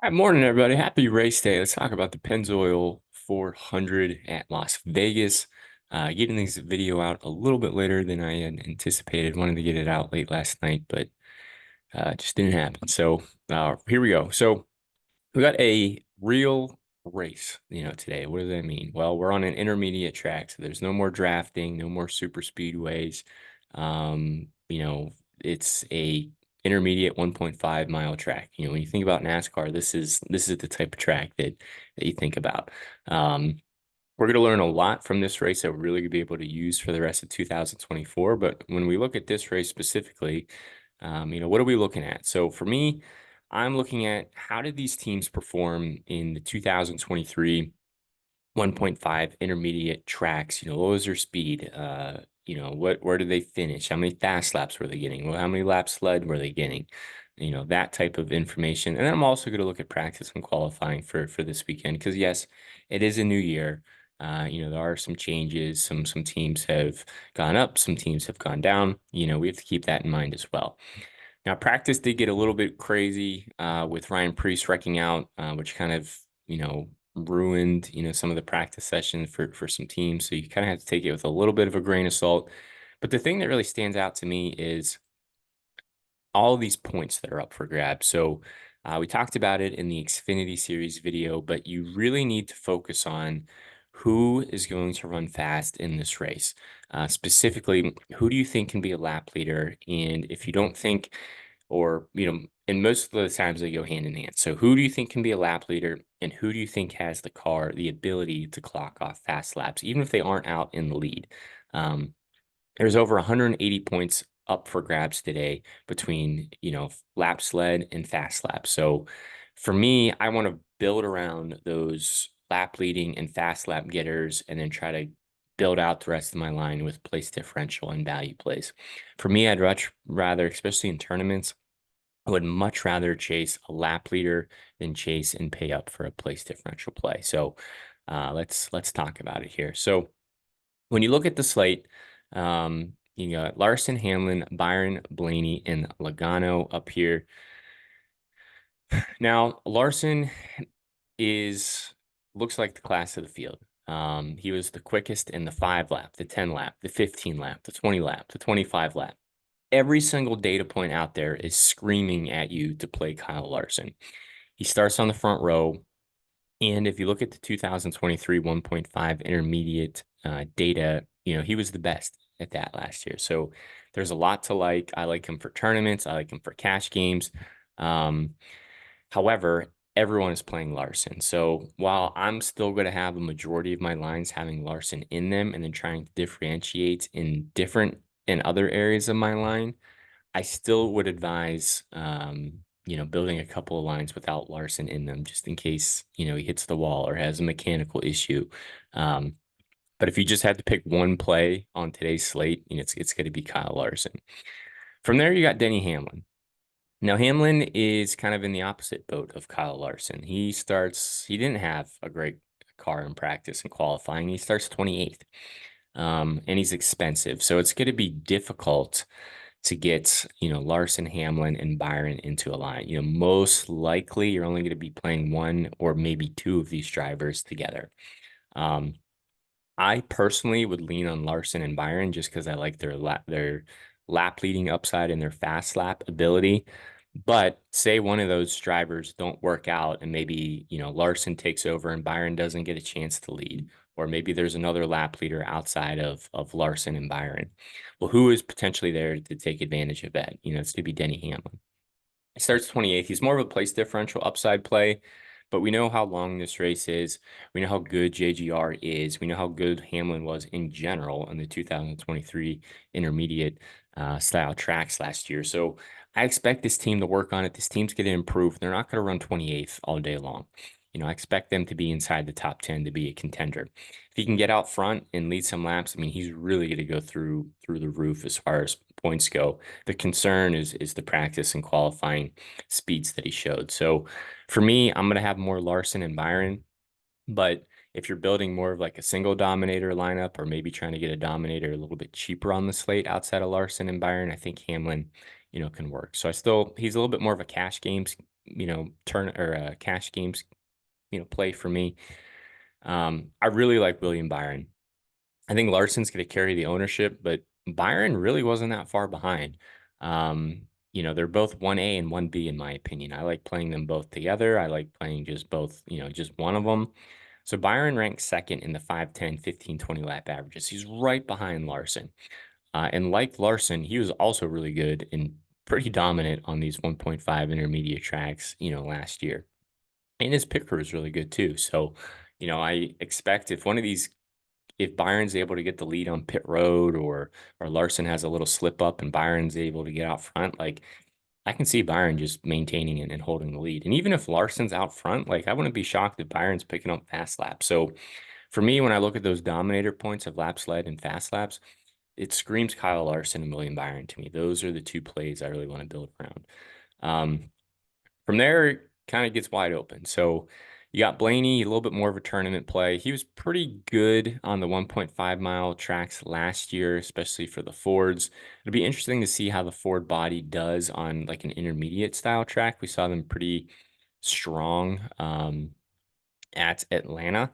Hi, morning, everybody. Happy race day. Let's talk about the Pennzoil 400 at Las Vegas. Getting this video out a little bit later than I had anticipated. Wanted to get it out late last night, but it just didn't happen. So here we go. So we got a real race, today. What does that mean? Well, we're on an intermediate track, so there's no more drafting, no more super speedways. It's a intermediate 1.5 mile track. When you think about NASCAR, this is the type of track that you think about. We're going to learn a lot from this race that we're really going to be able to use for the rest of 2024. But when we look at this race specifically, what are we looking at? So for me, I'm looking at how did these teams perform in the 2023 1.5 intermediate tracks? What was their speed? Where did they finish? How many fast laps were they getting? Well, how many laps led were they getting? That type of information. And then I'm also going to look at practice and qualifying for this weekend because yes, it is a new year. There are some changes. Some teams have gone up, some teams have gone down. We have to keep that in mind as well. Now, practice did get a little bit crazy with Ryan Preece wrecking out, which kind of, ruined, some of the practice sessions for some teams. So you kind of have to take it with a little bit of a grain of salt. But the thing that really stands out to me is all of these points that are up for grabs. So we talked about it in the Xfinity Series video, but you really need to focus on who is going to run fast in this race. Specifically, who do you think can be a lap leader? And if you don't think, and most of the times they go hand in hand. So who do you think can be a lap leader? And who do you think has the car, the ability to clock off fast laps, even if they aren't out in the lead? Um, there's over 180 points up for grabs today between, laps led and fast laps. So for me, I want to build around those lap leading and fast lap getters and then try to build out the rest of my line with place differential and value plays. For me, I'd much rather, especially in tournaments, I would much rather chase a lap leader than chase and pay up for a place differential play. So let's talk about it here. So when you look at the slate, you got Larson, Hamlin, Byron, Blaney, and Logano up here. Now, Larson is looks like the class of the field. He was the quickest in the 5 lap, the 10 lap, the 15 lap, the 20 lap, the 25 lap. Every single data point out there is screaming at you to play Kyle Larson. He starts on the front row. And if you look at the 2023 1.5 intermediate data, he was the best at that last year. So there's a lot to like. I like him for tournaments. I like him for cash games. Um, However, everyone is playing Larson. So while I'm still going to have a majority of my lines having Larson in them and then trying to differentiate in other areas of my line, I still would advise, building a couple of lines without Larson in them, just in case, he hits the wall or has a mechanical issue. Um, but if you just had to pick one play on today's slate, it's going to be Kyle Larson. From there, you got Denny Hamlin. Now, Hamlin is kind of in the opposite boat of Kyle Larson. He didn't have a great car in practice and qualifying. He starts 28th, and he's expensive. So it's going to be difficult to get, Larson, Hamlin, and Byron into a line. Most likely you're only going to be playing one or maybe two of these drivers together. Um, I personally would lean on Larson and Byron just because I like their lap leading upside and their fast lap ability. But say one of those drivers don't work out and maybe, Larson takes over and Byron doesn't get a chance to lead, or maybe there's another lap leader outside of Larson and Byron. Well, who is potentially there to take advantage of that? It's to be Denny Hamlin. He starts 28th. He's more of a place differential upside play, but we know how long this race is. We know how good JGR is. We know how good Hamlin was in general in the 2023 intermediate style tracks last year. So I expect this team to work on it. This team's going to improve. They're not going to run 28th all day long. I expect them to be inside the top 10 to be a contender. If he can get out front and lead some laps, I mean, he's really going to go through the roof as far as points go. The concern is the practice and qualifying speeds that he showed. So for me, I'm going to have more Larson and Byron. But if you're building more of like a single dominator lineup or maybe trying to get a dominator a little bit cheaper on the slate outside of Larson and Byron, I think Hamlin, can work. So he's a little bit more of a cash games turn or cash games, play for me. I really like William Byron. I think Larson's going to carry the ownership, but Byron really wasn't that far behind. They're both 1A and 1B in my opinion. I like playing them both together. I like playing just both, just one of them. So Byron ranks second in the 5, 10, 15, 20 lap averages. He's right behind Larson. And like Larson, he was also really good and pretty dominant on these 1.5 intermediate tracks, last year. And his pit crew is really good too. So, I expect if Byron's able to get the lead on pit road or Larson has a little slip up and Byron's able to get out front, like I can see Byron just maintaining it and holding the lead. And even if Larson's out front, like I wouldn't be shocked if Byron's picking up fast laps. So for me, when I look at those dominator points of laps led and fast laps, it screams Kyle Larson and William Byron to me. Those are the two plays I really want to build around. From there, it kind of gets wide open. So you got Blaney, a little bit more of a tournament play. He was pretty good on the 1.5 mile tracks last year, especially for the Fords. It'll be interesting to see how the Ford body does on like an intermediate style track. We saw them pretty strong at Atlanta.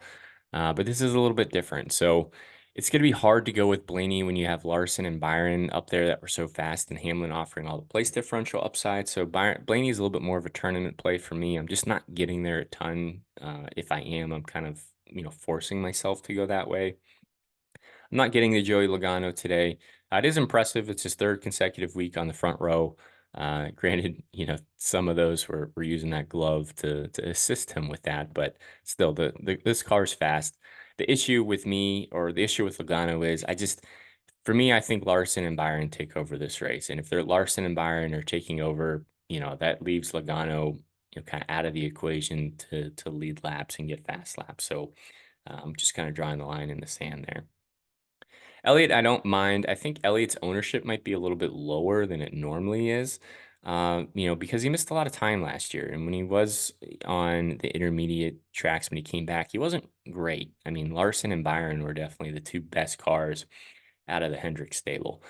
But this is a little bit different. So it's going to be hard to go with Blaney when you have Larson and Byron up there that were so fast and Hamlin offering all the place differential upside. So Blaney is a little bit more of a tournament play for me. I'm just not getting there a ton. If I am, I'm kind of, forcing myself to go that way. I'm not getting the Joey Logano today. It is impressive. It's his third consecutive week on the front row. Granted, some of those were using that glove to assist him with that, but still, this car's fast. The issue with me, or the issue with Logano, is for me, I think Larson and Byron take over this race, and if they're Larson and Byron are taking over, that leaves Logano, kind of out of the equation to lead laps and get fast laps. So I'm just kind of drawing the line in the sand there. Elliott, I don't mind. I think Elliott's ownership might be a little bit lower than it normally is, because he missed a lot of time last year. And when he was on the intermediate tracks, when he came back, he wasn't great. I mean, Larson and Byron were definitely the two best cars out of the Hendrick stable.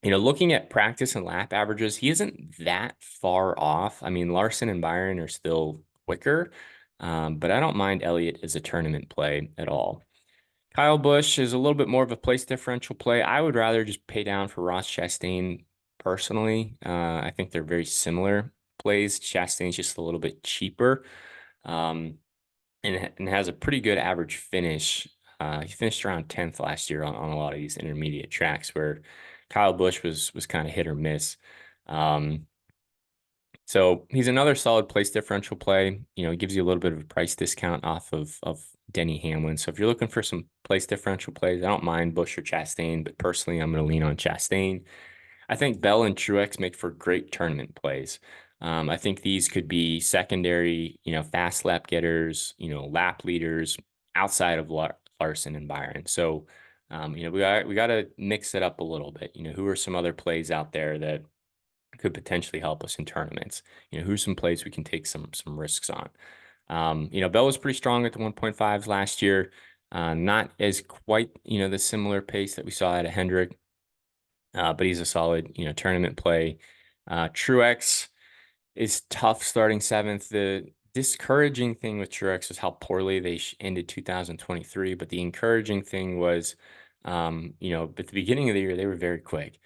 Looking at practice and lap averages, he isn't that far off. I mean, Larson and Byron are still quicker, but I don't mind Elliott as a tournament play at all. Kyle Busch is a little bit more of a place differential play. I would rather just pay down for Ross Chastain personally. I think they're very similar plays. Chastain's just a little bit cheaper, and has a pretty good average finish. He finished around 10th last year on a lot of these intermediate tracks where Kyle Busch was kind of hit or miss. So he's another solid place differential play. He gives you a little bit of a price discount off of Denny Hamlin. So if you're looking for some place differential plays, I don't mind Busch or Chastain, but personally, I'm going to lean on Chastain. I think Bell and Truex make for great tournament plays. I think these could be secondary, fast lap getters, lap leaders outside of Larson and Byron. So, we got to mix it up a little bit. Who are some other plays out there that could potentially help us in tournaments? Who's some plays we can take some risks on? Bell was pretty strong at the 1.5s last year. Not as quite, the similar pace that we saw at a Hendrick, but he's a solid, tournament play. Truex is tough starting 7th. The discouraging thing with Truex was how poorly they ended 2023, but the encouraging thing was, at the beginning of the year, they were very quick.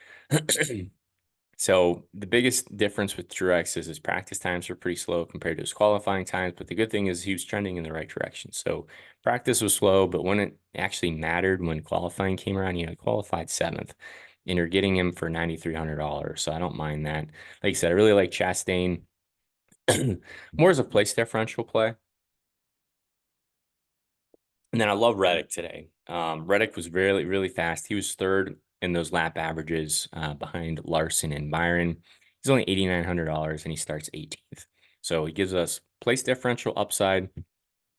So the biggest difference with Truex is his practice times were pretty slow compared to his qualifying times. But the good thing is he was trending in the right direction. So practice was slow, but when it actually mattered, when qualifying came around, he qualified 7th, and you're getting him for $9,300. So I don't mind that. Like I said, I really like Chastain more as a place differential play. And then I love Reddick today. Reddick was really, really fast. He was third in those lap averages behind Larson and Byron. He's only $8,900 and he starts 18th. So he gives us place differential upside,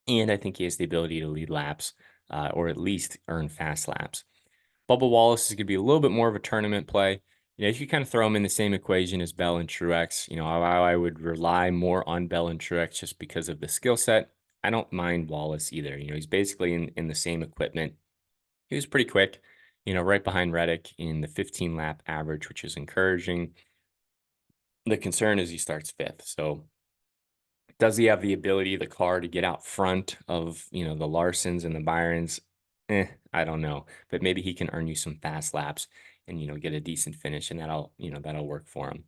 and I think he has the ability to lead laps or at least earn fast laps. Bubba Wallace is going to be a little bit more of a tournament play. If you kind of throw him in the same equation as Bell and Truex, I would rely more on Bell and Truex just because of the skill set. I don't mind Wallace either. He's basically in the same equipment. He was pretty quick, right behind Reddick in the 15 lap average, which is encouraging. The concern is he starts fifth. So does he have the ability, the car to get out front of, the Larsons and the Byrons? I don't know. But maybe he can earn you some fast laps and, get a decent finish, and that'll work for him.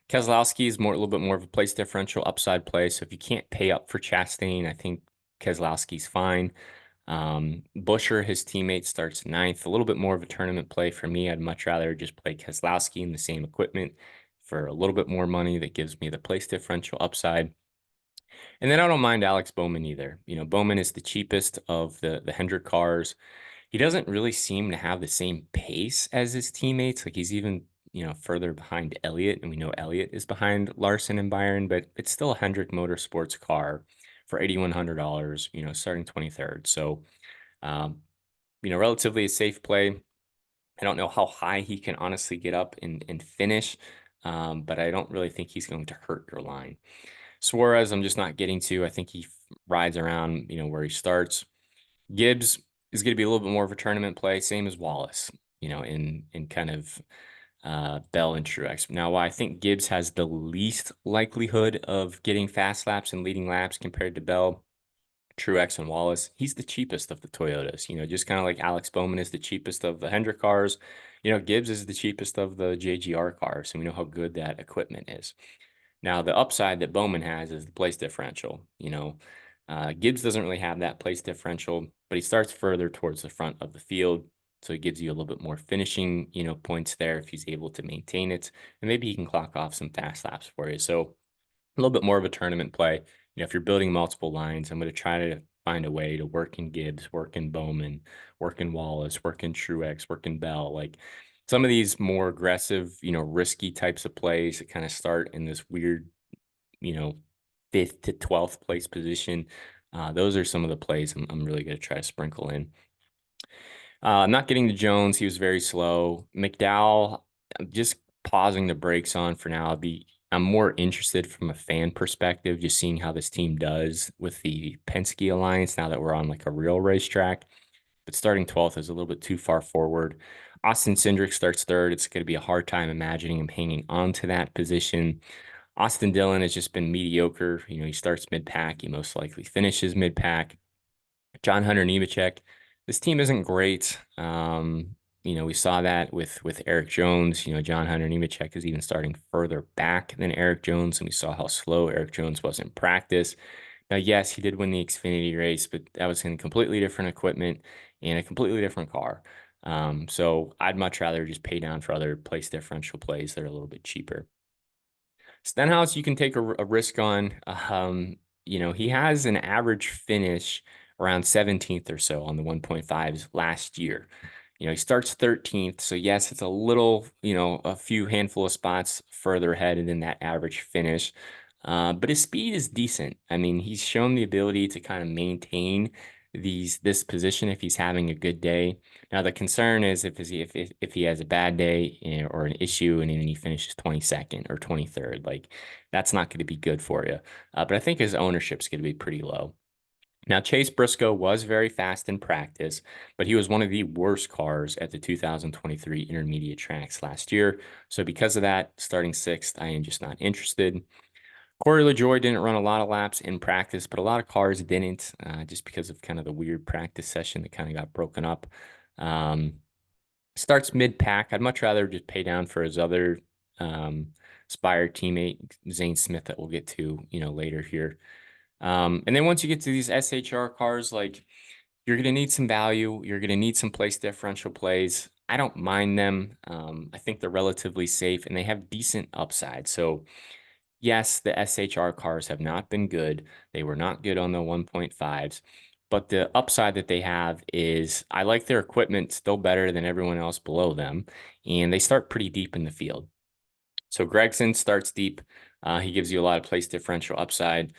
Keselowski is a little bit more of a place differential upside play. So if you can't pay up for Chastain, I think Keselowski's fine. Busher, his teammate, starts ninth. A little bit more of a tournament play for me. I'd much rather just play Keselowski in the same equipment for a little bit more money that gives me the place differential upside. And then I don't mind Alex Bowman either. Bowman is the cheapest of the Hendrick cars. He doesn't really seem to have the same pace as his teammates. Like he's even, further behind Elliott, and we know Elliott is behind Larson and Byron, but it's still a Hendrick Motorsports car for $8,100, starting 23rd. So, um, relatively a safe play. I don't know how high he can honestly get up and finish, but I don't really think he's going to hurt your line. Suarez, I'm just not getting to. I think he rides around, where he starts. Gibbs is going to be a little bit more of a tournament play, same as Wallace, in kind of Bell and Truex. Now, I think Gibbs has the least likelihood of getting fast laps and leading laps compared to Bell, Truex, and Wallace. He's the cheapest of the Toyotas, just kind of like Alex Bowman is the cheapest of the Hendrick cars. Gibbs is the cheapest of the JGR cars, and we know how good that equipment is. Now, the upside that Bowman has is the place differential. Gibbs doesn't really have that place differential, but he starts further towards the front of the field. So it gives you a little bit more finishing, points there if he's able to maintain it. And maybe he can clock off some fast laps for you. So a little bit more of a tournament play. If you're building multiple lines, I'm going to try to find a way to work in Gibbs, work in Bowman, work in Wallace, work in Truex, work in Bell. Like some of these more aggressive, risky types of plays that kind of start in this weird, you know, fifth to 12th place position. Those are some of the plays I'm really going to try to sprinkle in. I'm not getting to Jones. He was very slow. McDowell, I'm just pausing the brakes on for now. I'm more interested from a fan perspective, just seeing how this team does with the Penske Alliance now that we're on like a real racetrack. But starting 12th is a little bit too far forward. Austin Cindric starts third. It's going to be a hard time imagining him hanging on to that position. Austin Dillon has just been mediocre. He starts mid-pack. He most likely finishes mid-pack. John Hunter Nemechek, this team isn't great. We saw that with Eric Jones. John Hunter Nemechek is even starting further back than Eric Jones, and we saw how slow Eric Jones was in practice. Now, yes, he did win the Xfinity race, but that was in completely different equipment and a completely different car. So I'd much rather just pay down for other place differential plays that are a little bit cheaper. Stenhouse, you can take a risk on. He has an average finish around 17th or so on the 1.5s last year. He starts 13th. So, yes, it's a little, a few handful of spots further ahead than that average finish. But his speed is decent. I mean, he's shown the ability to kind of maintain this position if he's having a good day. Now, the concern is if he has a bad day, or an issue and then he finishes 22nd or 23rd, like that's not going to be good for you. But I think his ownership's going to be pretty low. Now, Chase Briscoe was very fast in practice, but he was one of the worst cars at the 2023 intermediate tracks last year. So because of that, starting sixth, I am just not interested. Corey LaJoy didn't run a lot of laps in practice, but a lot of cars didn't, just because of kind of the weird practice session that kind of got broken up. Starts mid-pack. I'd much rather just pay down for his other Spire teammate, Zane Smith, that we'll get to, later here. And then once you get to these SHR cars, like you're going to need some value. You're going to need some place differential plays. I don't mind them. I think they're relatively safe and they have decent upside. So yes, the SHR cars have not been good. They were not good on the 1.5s, but the upside that they have is I like their equipment still better than everyone else below them, and they start pretty deep in the field. So Gregson starts deep. He gives you a lot of place differential upside.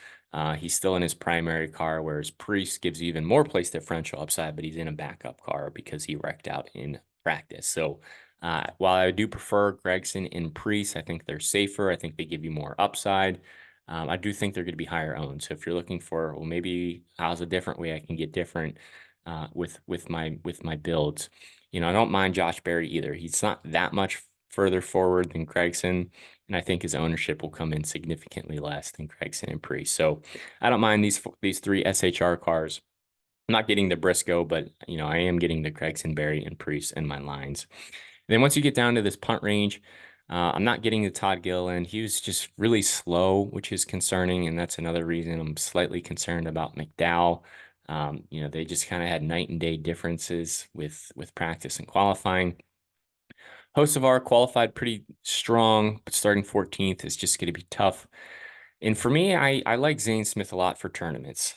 He's still in his primary car, whereas Priest gives you even more place differential upside, but he's in a backup car because he wrecked out in practice. So while I do prefer Gregson and Priest, I think they're safer. I think they give you more upside. I do think they're going to be higher owned. So if you're looking for, well, maybe how's a different way I can get different with my builds, I don't mind Josh Berry either. He's not that much further forward than Gregson. And I think his ownership will come in significantly less than Gregson and Priest. So I don't mind these three SHR cars. I'm not getting the Briscoe, but I am getting the Gregson, Berry, and Priest in my lines. And then once you get down to this punt range, I'm not getting the Todd Gilliland. He was just really slow, which is concerning, and that's another reason I'm slightly concerned about McDowell. They just kind of had night and day differences with practice and qualifying. Hocevar qualified pretty strong, but starting 14th is just going to be tough. And for me, I like Zane Smith a lot for tournaments.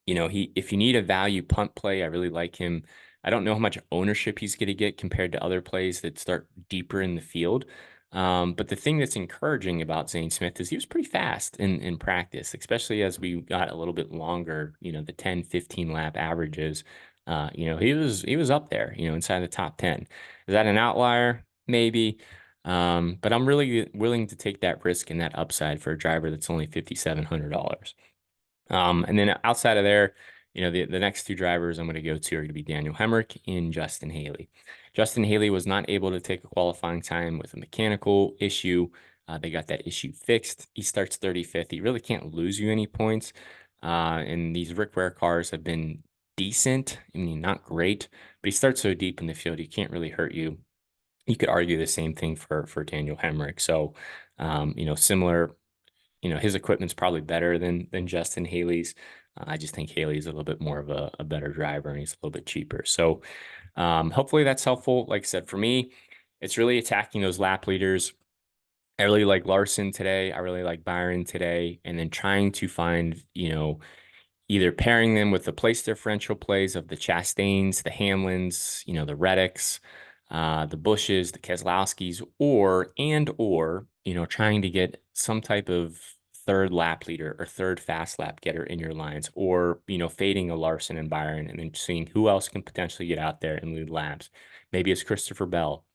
If you need a value punt play, I really like him. I don't know how much ownership he's going to get compared to other plays that start deeper in the field. But the thing that's encouraging about Zane Smith is he was pretty fast in practice, especially as we got a little bit longer, the 10, 15 lap averages. He was up there, inside the top 10. Is that an outlier? Maybe. But I'm really willing to take that risk and that upside for a driver that's only $5,700. And then outside of there, the next two drivers I'm going to go to are going to be Daniel Hemrick and Justin Haley. Justin Haley was not able to take a qualifying time with a mechanical issue. They got that issue fixed. He starts 35th. He really can't lose you any points. And these Rick Ware cars have been decent. I mean, not great, but he starts so deep in the field, he can't really hurt you. You could argue the same thing for Daniel Hemrick. So, similar. His equipment's probably better than Justin Haley's. I just think Haley's a little bit more of a better driver, and he's a little bit cheaper. So hopefully that's helpful. Like I said, for me, it's really attacking those lap leaders. I really like Larson today. I really like Byron today, and then trying to find, either pairing them with the place differential plays of the Chastains, the Hamlins, the Reddicks, the Bushes, the Keselowskis, or trying to get some type of third lap leader or third fast lap getter in your lines, or fading a Larson and Byron, and then seeing who else can potentially get out there and lead laps. Maybe it's Christopher Bell,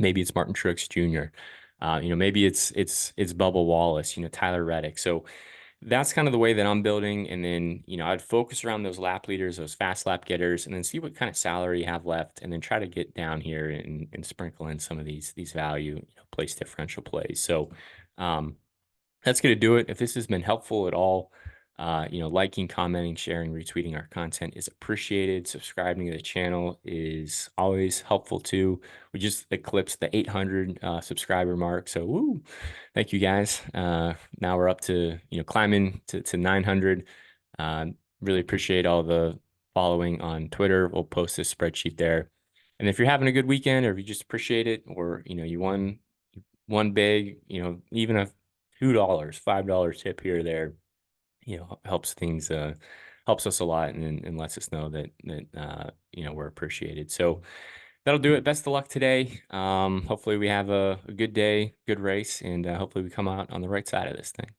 maybe it's Martin Truex Jr. Maybe it's Bubba Wallace, Tyler Reddick. So that's kind of the way that I'm building. And then, I'd focus around those lap leaders, those fast lap getters, and then see what kind of salary you have left, and then try to get down here and sprinkle in some of these value, place differential plays. So that's going to do it. If this has been helpful at all, liking, commenting, sharing, retweeting our content is appreciated. Subscribing to the channel is always helpful too. We just eclipsed the 800 subscriber mark. So, woo, thank you guys. Now we're up to, climbing to 900. Really appreciate all the following on Twitter. We'll post this spreadsheet there. And if you're having a good weekend, or if you just appreciate it, or, you won one big, even a $2, $5 tip here or there, helps things, helps us a lot, and lets us know that we're appreciated. So that'll do it. Best of luck today. Hopefully we have a good day, good race, and hopefully we come out on the right side of this thing.